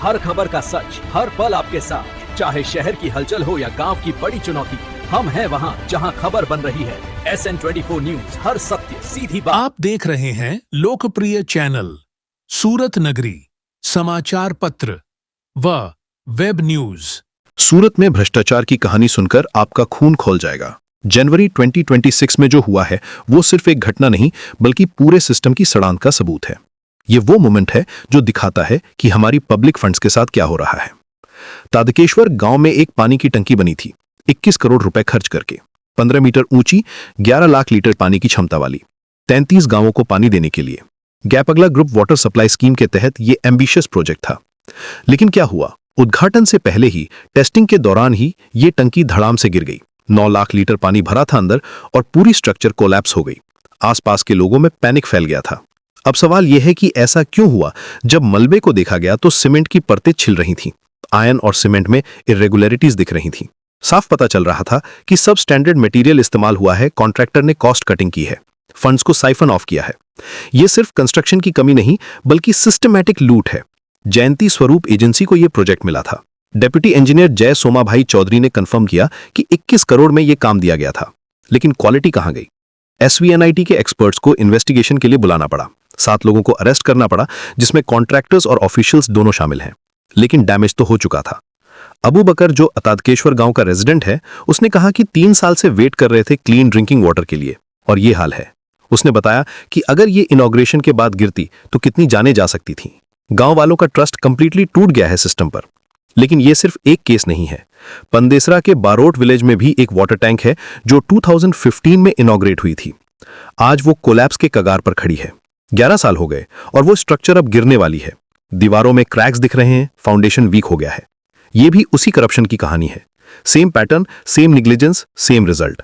हर खबर का सच, हर पल आपके साथ। चाहे शहर की हलचल हो या गांव की बड़ी चुनौती, हम हैं वहां जहां खबर बन रही है। SN24 न्यूज, हर सत्य सीधी बात। आप देख रहे हैं लोकप्रिय चैनल सूरत नगरी समाचार पत्र व वेब न्यूज। सूरत में भ्रष्टाचार की कहानी सुनकर आपका खून खौल जाएगा। जनवरी 2026 में जो हुआ है वो सिर्फ एक घटना नहीं बल्कि पूरे सिस्टम की सड़ांध का सबूत है। ये वो मोमेंट है जो दिखाता है कि हमारी पब्लिक फंड्स के साथ क्या हो रहा है। तादकेश्वर गांव में एक पानी की टंकी बनी थी, 21 करोड़ रुपए खर्च करके, 15 मीटर ऊंची, 11 लाख लीटर पानी की क्षमता वाली, 33 गांवों को पानी देने के लिए। गैपअगला ग्रुप वाटर सप्लाई स्कीम के तहत ये एम्बिशियस प्रोजेक्ट था। लेकिन क्या हुआ, उद्घाटन से पहले ही, टेस्टिंग के दौरान ही ये टंकी धड़ाम से गिर गई। 9 लाख लीटर पानी भरा था अंदर और पूरी स्ट्रक्चर कोलैप्स हो गई। आसपास के लोगों में पैनिक फैल गया था। अब सवाल यह है कि ऐसा क्यों हुआ। जब मलबे को देखा गया तो सीमेंट की परतें छिल रही थीं, आयरन और सीमेंट में इरेगुलरिटीज दिख रही थीं। साफ पता चल रहा था कि सब स्टैंडर्ड मटेरियल इस्तेमाल हुआ है, कॉन्ट्रैक्टर ने कॉस्ट कटिंग की है, फंड्स को साइफन ऑफ किया है। यह सिर्फ कंस्ट्रक्शन की कमी नहीं बल्कि सिस्टमैटिक लूट है। जयंती स्वरूप एजेंसी को यह प्रोजेक्ट मिला था। डेप्यूटी इंजीनियर जय सोमाभाई चौधरी ने कंफर्म किया कि 21 करोड़ में यह काम दिया गया था। लेकिन क्वालिटी कहां गई? SVNIT के एक्सपर्ट्स को इन्वेस्टिगेशन के लिए बुलाना पड़ा, 7 लोगों को अरेस्ट करना पड़ा, जिसमें कॉन्ट्रैक्टर्स और ऑफिशियल्स दोनों शामिल हैं। लेकिन डैमेज तो हो चुका था। अबू बकर, जो तादकेश्वर गांव का रेजिडेंट है, उसने कहा कि 3 साल से वेट कर रहे थे क्लीन ड्रिंकिंग वाटर के लिए, और ये हाल है। उसने बताया कि अगर ये इनॉग्रेशन के बाद गिरती तो कितनी जाने जा सकती थी। गांव वालों का ट्रस्ट कंप्लीटली टूट गया है सिस्टम पर। लेकिन यह सिर्फ एक केस नहीं है। पंदेसरा के बारोट विलेज में भी एक वाटर टैंक है जो 2015 में इनॉग्रेट हुई थी। आज वो कोलैप्स के कगार पर खड़ी है। 11 साल हो गए और वो स्ट्रक्चर अब गिरने वाली है। दीवारों में क्रैक्स दिख रहे हैं, फाउंडेशन वीक हो गया है। यह भी उसी करप्शन की कहानी है। Same pattern, same negligence, same result.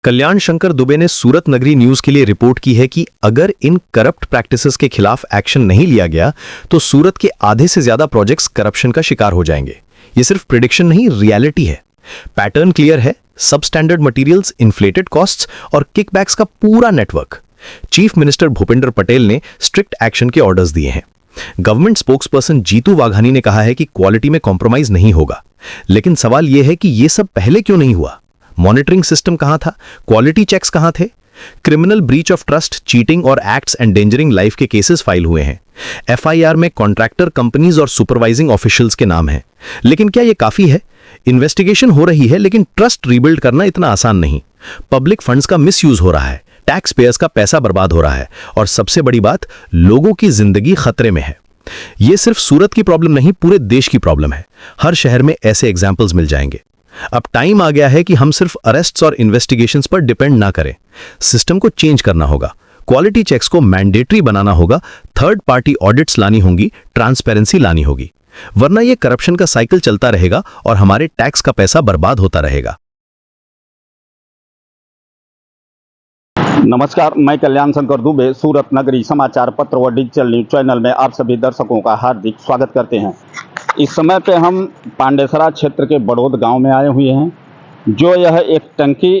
Kalyan Shankar Dubey ने सूरत नगरी न्यूज के लिए रिपोर्ट की है कि अगर इन करप्ट प्रैक्टिसेस के खिलाफ एक्शन नहीं लिया गया तो सूरत के आधे से ज्यादा प्रोजेक्ट्स करप्शन का शिकार हो जाएंगे। ये सिर्फ प्रेडिक्शन नहीं, रियलिटी है। पैटर्न क्लियर है, सब स्टैंडर्ड मटेरियल्स, इन्फ्लेटेड कॉस्ट्स और किकबैक्स का पूरा network. Chief minister Bhupendra Patel ने स्ट्रिक्ट एक्शन के ऑर्डर्स दिए हैं। गवर्नमेंट स्पोक्सपर्सन जीतू वाघानी ने कहा है कि क्वालिटी में कॉम्प्रोमाइज नहीं होगा। लेकिन सवाल यह है कि यह सब पहले क्यों नहीं हुआ? मॉनिटरिंग सिस्टम कहां था? क्वालिटी चेक्स कहां थे? Criminal breach of trust, cheating और एक्ट्स एंडेंजरिंग लाइफ के केसेस फाइल हुए हैं। FIR में कॉन्ट्रैक्टर, कंपनीज और सुपरवाइजिंग ऑफिशियल्स के नाम हैं। लेकिन क्या यह काफी है? इन्वेस्टिगेशन हो रही है लेकिन ट्रस्ट रीबिल्ड करना इतना आसान नहीं। पब्लिक फंड्स का मिसयूज हो रहा है, टैक्स पेयर्स का पैसा बर्बाद हो रहा है और सबसे बड़ी बात, लोगों की जिंदगी खतरे में है। यह सिर्फ सूरत की प्रॉब्लम नहीं, पूरे देश की प्रॉब्लम है। हर शहर में ऐसे एग्जाम्पल्स मिल जाएंगे। अब टाइम आ गया है कि हम सिर्फ अरेस्ट्स और इन्वेस्टिगेशंस पर डिपेंड ना करें। सिस्टम को चेंज करना होगा, क्वालिटी चेक्स को मैंडेटरी बनाना होगा, थर्ड पार्टी ऑडिट्स लानी होंगी, ट्रांसपेरेंसी लानी होगी। वरना यह करप्शन का साइकिल चलता रहेगा और हमारे टैक्स का पैसा बर्बाद होता रहेगा। नमस्कार, मैं कल्याण शंकर दुबे सूरत नगरी समाचार पत्र व डिजिटल न्यूज चैनल में आप सभी दर्शकों का हार्दिक स्वागत करते हैं। इस समय पे हम पांडेसरा क्षेत्र के बड़ौद गांव में आए हुए हैं। जो यह एक टंकी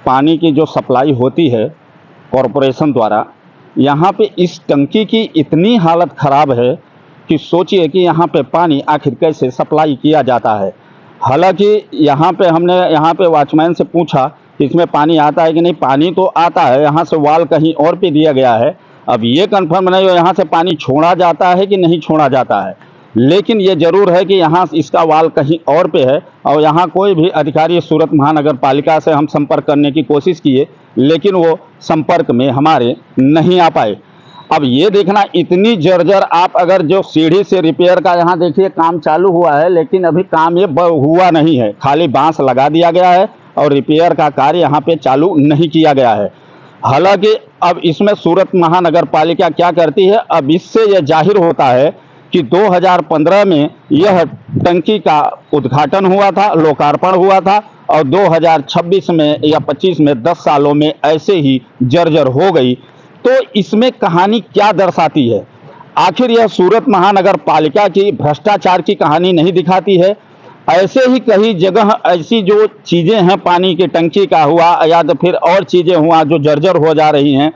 पानी की जो सप्लाई होती है कॉरपोरेशन द्वारा, यहाँ पे इस टंकी की इतनी हालत ख़राब है कि सोचिए कि यहाँ पे पानी आखिर कैसे सप्लाई किया जाता है। हालांकि यहाँ पे वॉचमैन से पूछा कि इसमें पानी आता है कि नहीं। पानी तो आता है, यहाँ से वाल कहीं और पे दिया गया है। अब ये कंफर्म नहीं हो यहाँ से पानी छोड़ा जाता है कि नहीं छोड़ा जाता है, लेकिन ये ज़रूर है कि यहाँ इसका वाल कहीं और पे है। और यहाँ कोई भी अधिकारी, सूरत महानगर पालिका से हम संपर्क करने की कोशिश किए लेकिन वो संपर्क में हमारे नहीं आ पाए। अब ये देखना, इतनी जर्जर, आप अगर जो सीढ़ी से रिपेयर का यहाँ देखिए काम चालू हुआ है लेकिन अभी काम ये हुआ नहीं है, खाली बांस लगा दिया गया है और रिपेयर का कार्य यहाँ पे चालू नहीं किया गया है। हालांकि अब इसमें सूरत महानगर पालिका क्या करती है, अब इससे यह जाहिर होता है कि 2015 में यह टंकी का उद्घाटन हुआ था, लोकार्पण हुआ था और 2026 में या 25 में 10 सालों में ऐसे ही जर्जर हो गई। तो इसमें कहानी क्या दर्शाती है? आखिर यह सूरत महानगर पालिका की भ्रष्टाचार की कहानी नहीं दिखाती है? ऐसे ही कई जगह ऐसी जो चीज़ें हैं, पानी की टंकी का हुआ या तो फिर और चीज़ें हुआ जो जर्जर हो जा रही हैं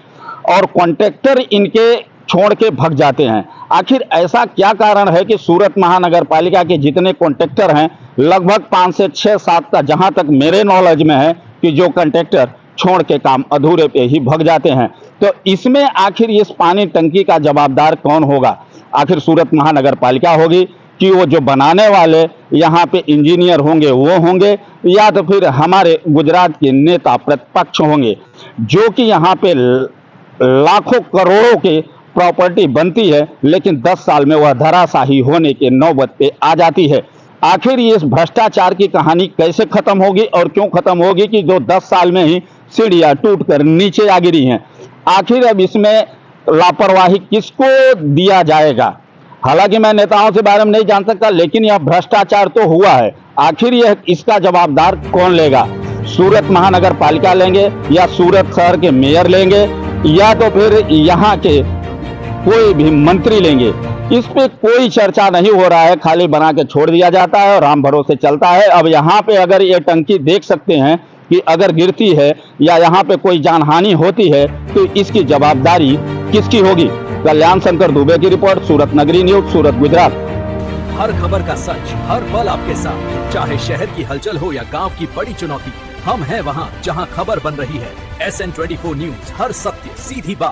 और कॉन्ट्रैक्टर इनके छोड़ के भग जाते हैं। आखिर ऐसा क्या कारण है कि सूरत महानगर पालिका के जितने कॉन्ट्रैक्टर हैं, लगभग 5 से 6-7 का जहां तक मेरे नॉलेज में है कि जो कॉन्ट्रैक्टर छोड़ के काम अधूरे पे ही भग जाते हैं। तो इसमें आखिर इस पानी टंकी का जवाबदार कौन होगा? आखिर सूरत महानगर पालिका होगी कि वो जो बनाने वाले यहाँ पे इंजीनियर होंगे वो होंगे, या तो फिर हमारे गुजरात के नेता प्रतिपक्ष होंगे, जो कि यहाँ पे लाखों करोड़ों की प्रॉपर्टी बनती है लेकिन 10 साल में वह धराशाही होने के नौबत पे आ जाती है। आखिर ये इस भ्रष्टाचार की कहानी कैसे खत्म होगी और क्यों खत्म होगी कि जो 10 साल में ही सीढ़ियां टूटकर नीचे आ गिरी हैं? आखिर अब इसमें लापरवाही किसको दिया जाएगा? हालांकि मैं नेताओं के बारे में नहीं जान सकता, लेकिन यह भ्रष्टाचार तो हुआ है। आखिर यह इसका जवाबदार कौन लेगा? सूरत महानगर पालिका लेंगे, या सूरत शहर के मेयर लेंगे, या तो फिर यहाँ के कोई भी मंत्री लेंगे? इस पे कोई चर्चा नहीं हो रहा है, खाली बना के छोड़ दिया जाता है और राम भरोसे चलता है। अब यहाँ पे अगर ये टंकी देख सकते हैं कि अगर गिरती है या यहाँ पे कोई जानहानि होती है तो इसकी जवाबदारी किसकी होगी? कल्याण शंकर दुबे की रिपोर्ट, सूरत नगरी न्यूज, सूरत, गुजरात। हर खबर का सच, हर पल आपके साथ, चाहे शहर की हलचल हो या गांव की बड़ी चुनौती, हम हैं वहां जहां खबर बन रही है। SN24 न्यूज, हर सत्य सीधी बात।